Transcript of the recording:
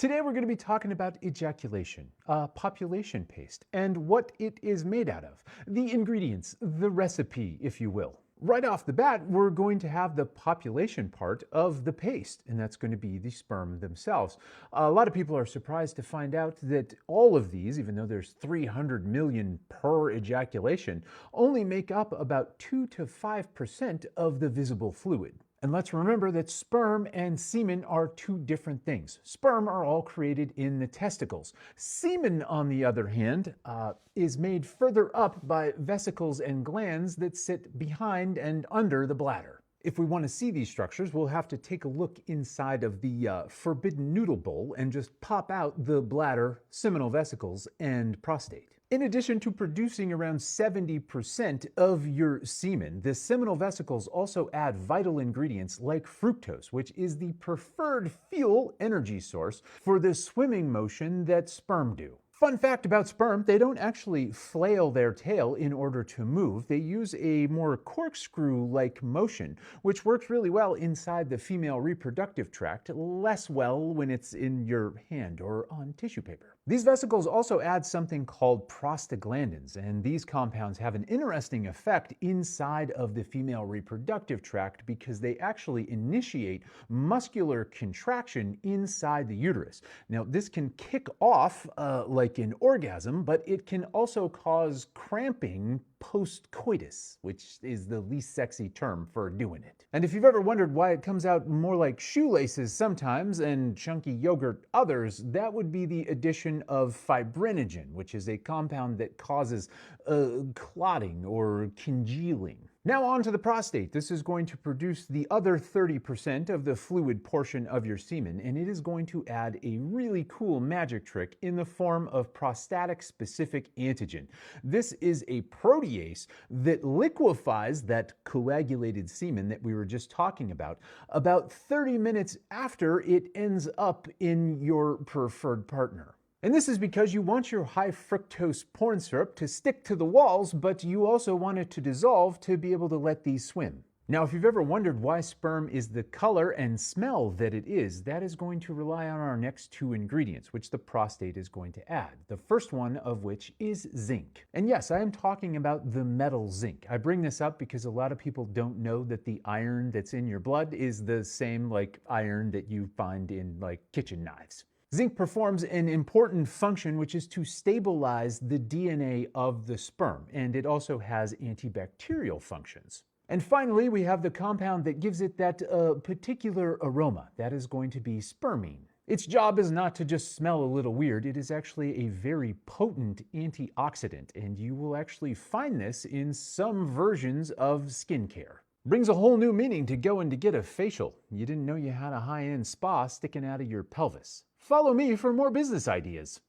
Today we're going to be talking about ejaculation, population paste, and what it is made out of, the ingredients, the recipe, if you will. Right off the bat, we're going to have the population part of the paste, and that's going to be the sperm themselves. A lot of people are surprised to find out that all of these, even though there's 300 million per ejaculation, only make up about 2 to 5% of the visible fluid. And let's remember that sperm and semen are two different things. Sperm are all created in the testicles. Semen, on the other hand, is made further up by vesicles and glands that sit behind and under the bladder. If we want to see these structures, we'll have to take a look inside of the forbidden noodle bowl and just pop out the bladder, seminal vesicles, and prostate. In addition to producing around 70% of your semen, the seminal vesicles also add vital ingredients like fructose, which is the preferred fuel energy source for the swimming motion that sperm do. Fun fact about sperm, they don't actually flail their tail in order to move. They use a more corkscrew-like motion, which works really well inside the female reproductive tract, less well when it's in your hand or on tissue paper. These vesicles also add something called prostaglandins, and these compounds have an interesting effect inside of the female reproductive tract because they actually initiate muscular contraction inside the uterus. Now, this can kick off like an orgasm, but it can also cause cramping post-coitus, which is the least sexy term for doing it. And if you've ever wondered why it comes out more like shoelaces sometimes and chunky yogurt others, that would be the addition of fibrinogen, which is a compound that causes clotting or congealing. Now on to the prostate. This is going to produce the other 30% of the fluid portion of your semen, and it is going to add a really cool magic trick in the form of prostatic-specific antigen. This is a protease that liquefies that coagulated semen that we were just talking about 30 minutes after it ends up in your preferred partner. And this is because you want your high fructose corn syrup to stick to the walls, but you also want it to dissolve to be able to let these swim. Now, if you've ever wondered why sperm is the color and smell that it is, that is going to rely on our next two ingredients, which the prostate is going to add. The first one of which is zinc. And yes, I am talking about the metal zinc. I bring this up because a lot of people don't know that the iron that's in your blood is the same like iron that you find in like kitchen knives. Zinc performs an important function, which is to stabilize the DNA of the sperm, and it also has antibacterial functions. And finally, we have the compound that gives it that particular aroma. That is going to be spermine. Its job is not to just smell a little weird, it is actually a very potent antioxidant, and you will actually find this in some versions of skincare. Brings a whole new meaning to going to get a facial. You didn't know you had a high-end spa sticking out of your pelvis. Follow me for more business ideas.